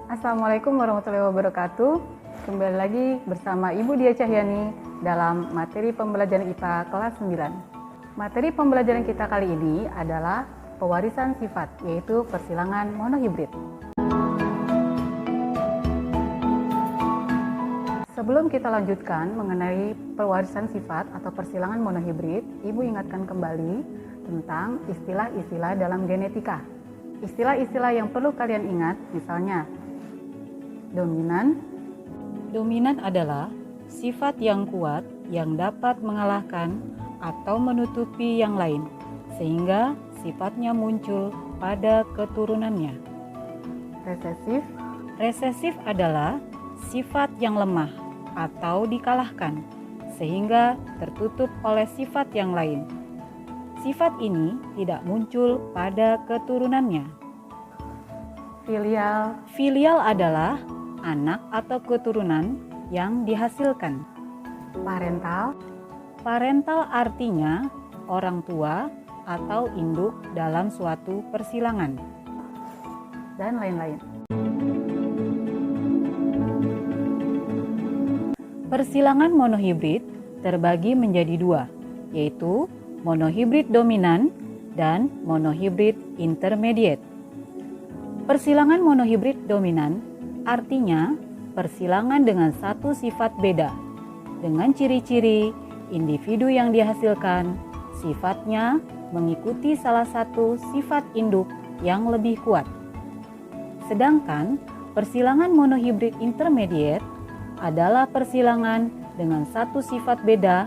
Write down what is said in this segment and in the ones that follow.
Assalamualaikum warahmatullahi wabarakatuh. Kembali lagi bersama Ibu Dia Cahyani dalam materi pembelajaran IPA kelas 9. Materi pembelajaran kita kali ini adalah pewarisan sifat, yaitu persilangan monohibrid. Sebelum kita lanjutkan mengenai pewarisan sifat atau persilangan monohibrid, Ibu ingatkan kembali tentang istilah-istilah dalam genetika. Istilah-istilah yang perlu kalian ingat, misalnya dominan. Dominan adalah sifat yang kuat yang dapat mengalahkan atau menutupi yang lain, sehingga sifatnya muncul pada keturunannya. Resesif. Resesif adalah sifat yang lemah atau dikalahkan, sehingga tertutup oleh sifat yang lain. Sifat ini tidak muncul pada keturunannya. Filial. Filial adalah anak atau keturunan yang dihasilkan. Parental. Parental artinya orang tua atau induk dalam suatu persilangan. Dan lain-lain. Persilangan monohibrid terbagi menjadi dua, yaitu monohibrid dominan dan monohibrid intermediate. Persilangan monohibrid dominan artinya persilangan dengan satu sifat beda, dengan ciri-ciri individu yang dihasilkan, sifatnya mengikuti salah satu sifat induk yang lebih kuat. Sedangkan persilangan monohibrid intermediate adalah persilangan dengan satu sifat beda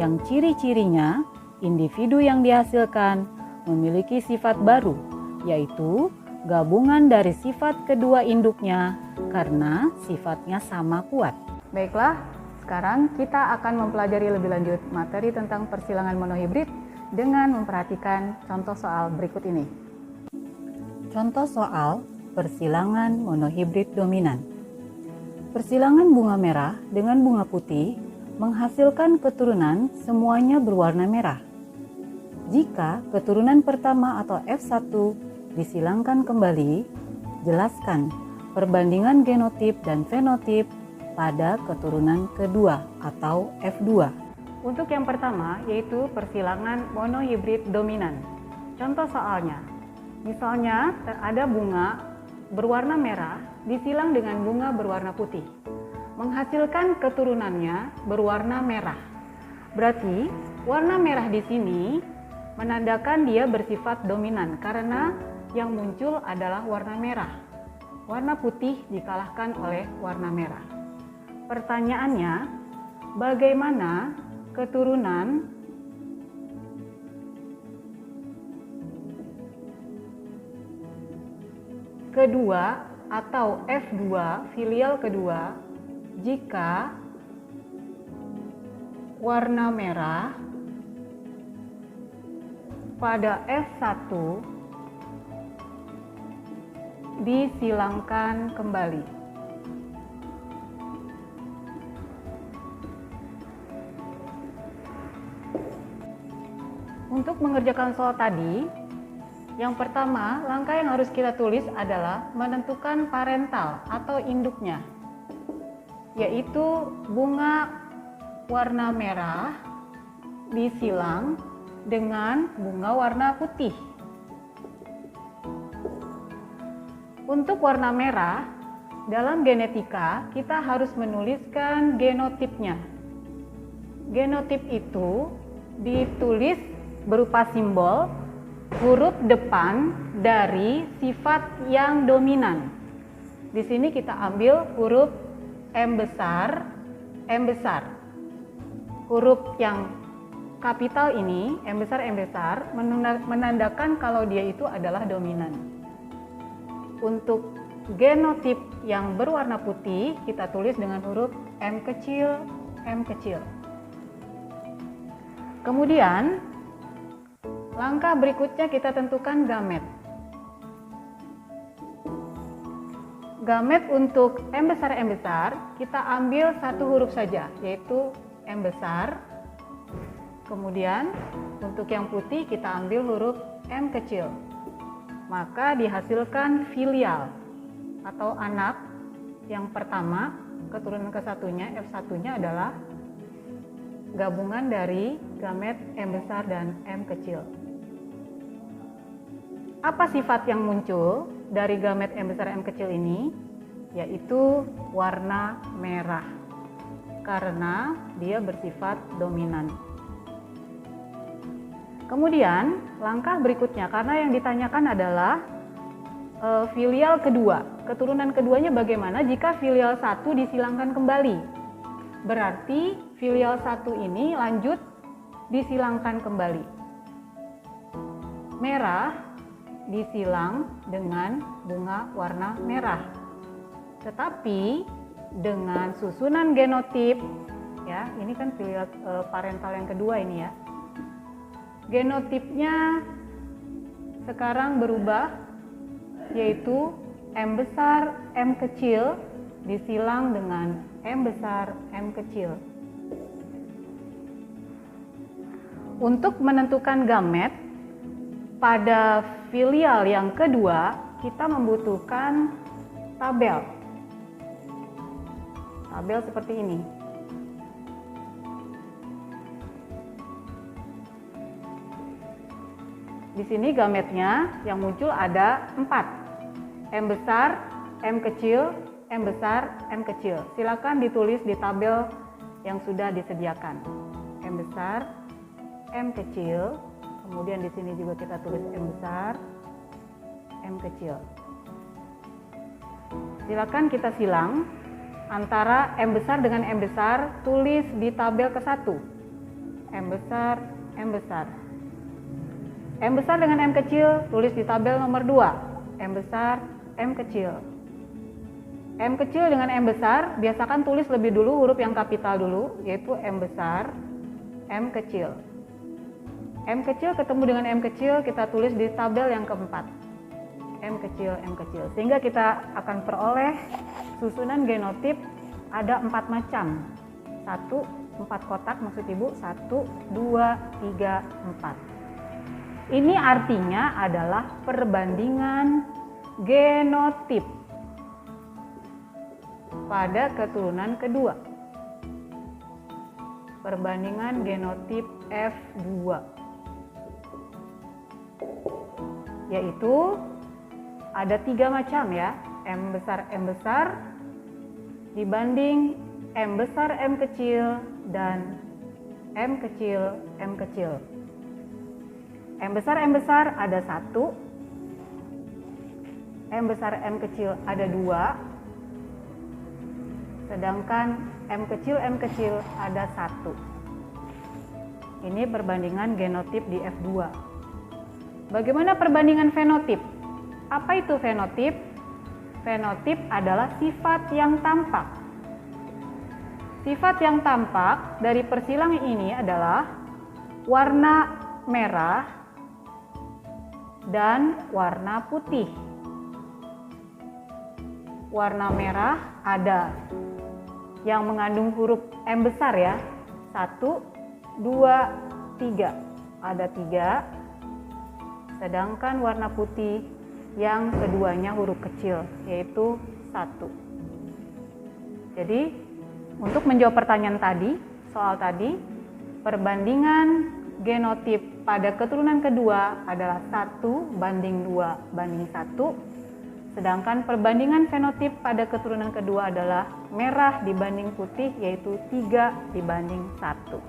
yang ciri-cirinya individu yang dihasilkan memiliki sifat baru, yaitu gabungan dari sifat kedua induknya karena sifatnya sama kuat. Baiklah, sekarang kita akan mempelajari lebih lanjut materi tentang persilangan monohibrid dengan memperhatikan contoh soal berikut ini. Contoh soal persilangan monohibrid dominan. Persilangan bunga merah dengan bunga putih menghasilkan keturunan semuanya berwarna merah. Jika keturunan pertama atau F1 disilangkan kembali, jelaskan perbandingan genotip dan fenotip pada keturunan kedua atau F2. Untuk yang pertama yaitu persilangan monohibrid dominan. Contoh soalnya, misalnya ada bunga berwarna merah disilang dengan bunga berwarna putih, menghasilkan keturunannya berwarna merah. Berarti warna merah di sini menandakan dia bersifat dominan karena yang muncul adalah warna merah. Warna putih dikalahkan oleh warna merah. Pertanyaannya, bagaimana keturunan kedua atau F2 filial kedua jika warna merah pada F1 disilangkan kembali. Untuk mengerjakan soal tadi, yang pertama, langkah yang harus kita tulis adalah menentukan parental atau induknya, yaitu bunga warna merah disilang dengan bunga warna putih. Untuk warna merah, dalam genetika kita harus menuliskan genotipnya. Genotip itu ditulis berupa simbol huruf depan dari sifat yang dominan. Di sini kita ambil huruf M besar, M besar. Huruf yang kapital ini, M besar, menandakan kalau dia itu adalah dominan. Untuk genotip yang berwarna putih, kita tulis dengan huruf M kecil, M kecil. Kemudian, langkah berikutnya kita tentukan gamet. Gamet untuk M besar, kita ambil satu huruf saja, yaitu M besar. Kemudian, untuk yang putih kita ambil huruf M kecil. Maka dihasilkan filial. atau anak yang pertama, keturunan ke-1-nya, F1-nya adalah gabungan dari gamet M besar dan M kecil. Apa sifat yang muncul dari gamet M besar M kecil ini? Yaitu warna merah, karena dia bersifat dominan. Kemudian langkah berikutnya, karena yang ditanyakan adalah filial kedua, keturunan keduanya bagaimana jika filial 1 disilangkan kembali. Berarti filial 1 ini lanjut disilangkan kembali. Merah disilang dengan bunga warna merah. Tetapi dengan susunan genotip, ya, ini kan filial parental yang kedua ini ya. Genotipnya sekarang berubah, yaitu M besar M kecil disilang dengan M besar M kecil. Untuk menentukan gamet pada filial yang kedua, kita membutuhkan tabel. Tabel seperti ini. Di sini gametnya yang muncul ada 4. M besar, M kecil, M besar, M kecil. Silakan ditulis di tabel yang sudah disediakan. M besar, M kecil, kemudian di sini juga kita tulis M besar, M kecil. Silakan kita silang antara M besar dengan M besar, tulis di tabel ke-1. M besar, M besar. M besar dengan M kecil, tulis di tabel nomor 2. M besar, M kecil. M kecil dengan M besar, biasakan tulis lebih dulu huruf yang kapital dulu, yaitu M besar, M kecil. M kecil ketemu dengan M kecil, kita tulis di tabel yang keempat. M kecil, M kecil. Sehingga kita akan peroleh susunan genotip ada 4 macam. 4 kotak maksud Ibu, 1, 2, 3, 4. Ini artinya adalah perbandingan genotip pada keturunan kedua. Perbandingan genotip F2. Yaitu ada 3 macam ya. M besar dibanding M besar M kecil dan M kecil M kecil. M besar ada 1, M besar M kecil ada 2, sedangkan M kecil ada 1. Ini perbandingan genotip di F2. Bagaimana perbandingan fenotip? Apa itu fenotip? Fenotip adalah sifat yang tampak. Sifat yang tampak dari persilangan ini adalah warna merah dan warna putih. Warna merah ada yang mengandung huruf M besar ya, 1, 2, 3. Ada 3. Sedangkan warna putih yang keduanya huruf kecil, yaitu 1. Jadi untuk menjawab pertanyaan tadi, soal tadi, perbandingan genotip pada keturunan kedua adalah 1:2:1, sedangkan perbandingan fenotip pada keturunan kedua adalah merah dibanding putih, yaitu 3:1.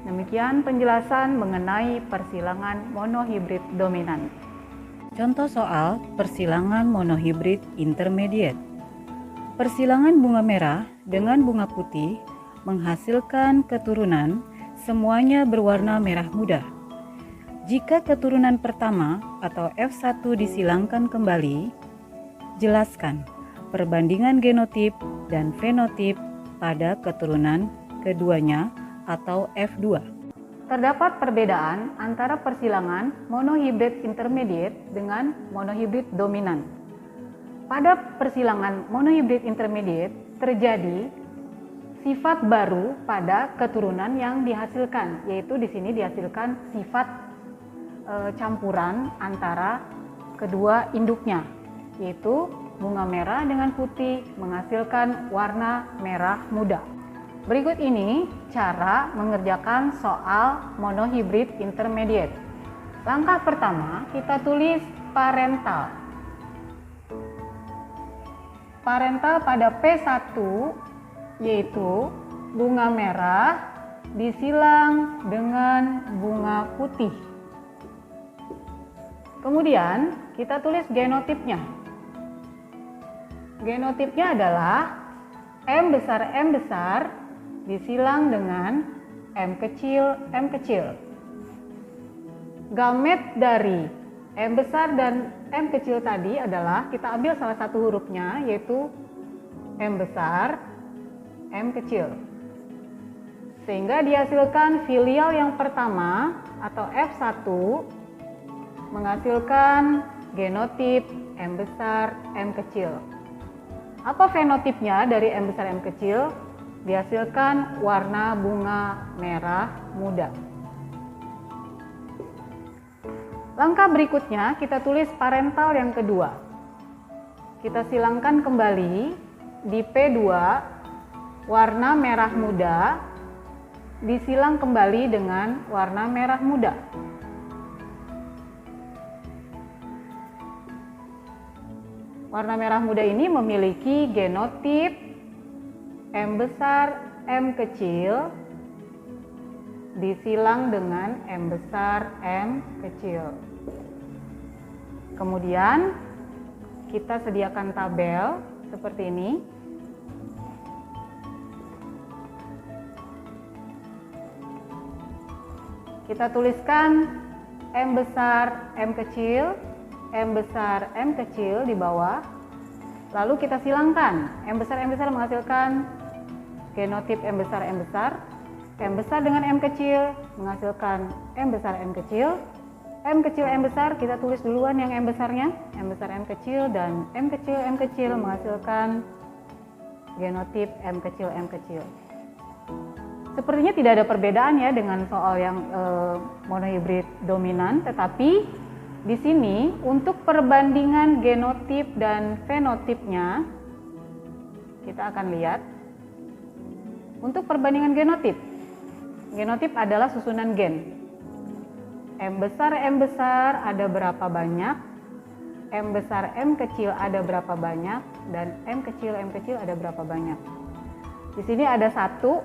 Demikian penjelasan mengenai persilangan monohibrid dominan. Contoh soal persilangan monohibrid intermediate. Persilangan bunga merah dengan bunga putih menghasilkan keturunan semuanya berwarna merah muda. Jika keturunan pertama atau F1 disilangkan kembali, jelaskan perbandingan genotip dan fenotip pada keturunan keduanya atau F2. Terdapat perbedaan antara persilangan monohibrid intermediate dengan monohibrid dominan. Pada persilangan monohibrid intermediate terjadi sifat baru pada keturunan yang dihasilkan, yaitu di sini dihasilkan sifat campuran antara kedua induknya. yaitu bunga merah dengan putih menghasilkan warna merah muda. Berikut ini cara mengerjakan soal monohibrid intermediate. Langkah pertama, kita tulis parental. Parental pada P1 yaitu bunga merah disilang dengan bunga putih. Kemudian kita tulis genotipnya. Genotipnya adalah M besar disilang dengan M kecil. Gamet dari M besar dan M kecil tadi adalah kita ambil salah satu hurufnya yaitu M besar, M kecil. Sehingga dihasilkan filial yang pertama atau F1 menghasilkan genotip M besar, M kecil. Apa fenotipnya dari M besar, M kecil? Dihasilkan warna bunga merah muda. Langkah berikutnya kita tulis parental yang kedua. Kita silangkan kembali di P2 warna merah muda disilang kembali dengan warna merah muda. Warna merah muda ini memiliki genotip M besar, M kecil disilang dengan M besar, M kecil. Kemudian kita sediakan tabel seperti ini. Kita tuliskan M besar, M kecil, M besar, M kecil di bawah. Lalu kita silangkan. M besar menghasilkan genotip M besar, M besar. M besar dengan M kecil menghasilkan M besar, M kecil. M kecil, M besar, kita tulis duluan yang M besarnya. M besar, M kecil, dan M kecil menghasilkan genotip M kecil, M kecil. Sepertinya tidak ada perbedaan ya dengan soal yang monohibrid dominan, tetapi di sini untuk perbandingan genotip dan fenotipnya kita akan lihat. Untuk perbandingan genotip adalah susunan gen. M besar ada berapa banyak, M besar M kecil ada berapa banyak, dan M kecil ada berapa banyak. Di sini ada satu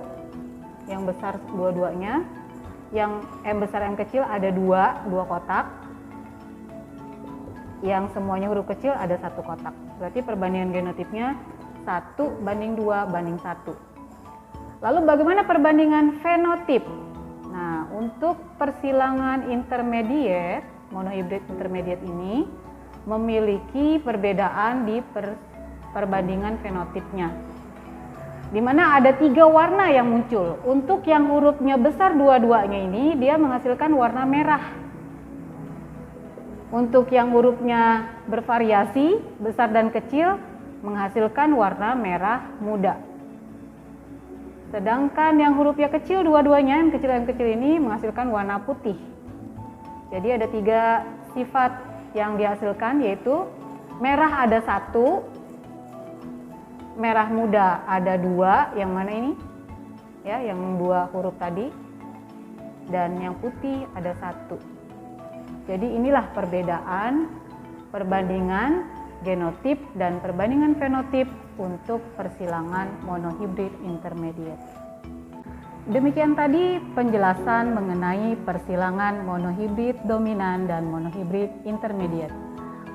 yang besar dua-duanya, yang M besar M kecil ada dua kotak, yang semuanya huruf kecil ada satu kotak. Berarti perbandingan genotipnya 1:2:1. Lalu bagaimana perbandingan fenotip? Nah, untuk persilangan intermediate, monohibrid intermediate ini memiliki perbedaan di perbandingan fenotipnya. Di mana ada 3 warna yang muncul. Untuk yang hurufnya besar dua-duanya ini, dia menghasilkan warna merah. Untuk yang hurufnya bervariasi, besar dan kecil, menghasilkan warna merah muda. Sedangkan yang hurufnya kecil dua-duanya, M kecil ini menghasilkan warna putih. Jadi ada 3 sifat yang dihasilkan, yaitu merah ada 1, merah muda ada 2, yang mana ini? Ya, yang 2 huruf tadi. Dan yang putih ada 1. Jadi inilah perbandingan genotip dan perbandingan fenotip untuk persilangan monohibrid intermediate. Demikian tadi penjelasan mengenai persilangan monohibrid dominan dan monohibrid intermediate.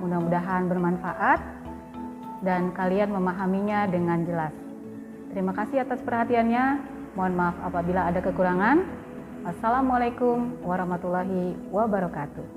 Mudah-mudahan bermanfaat dan kalian memahaminya dengan jelas. Terima kasih atas perhatiannya. Mohon maaf apabila ada kekurangan. Wassalamualaikum warahmatullahi wabarakatuh.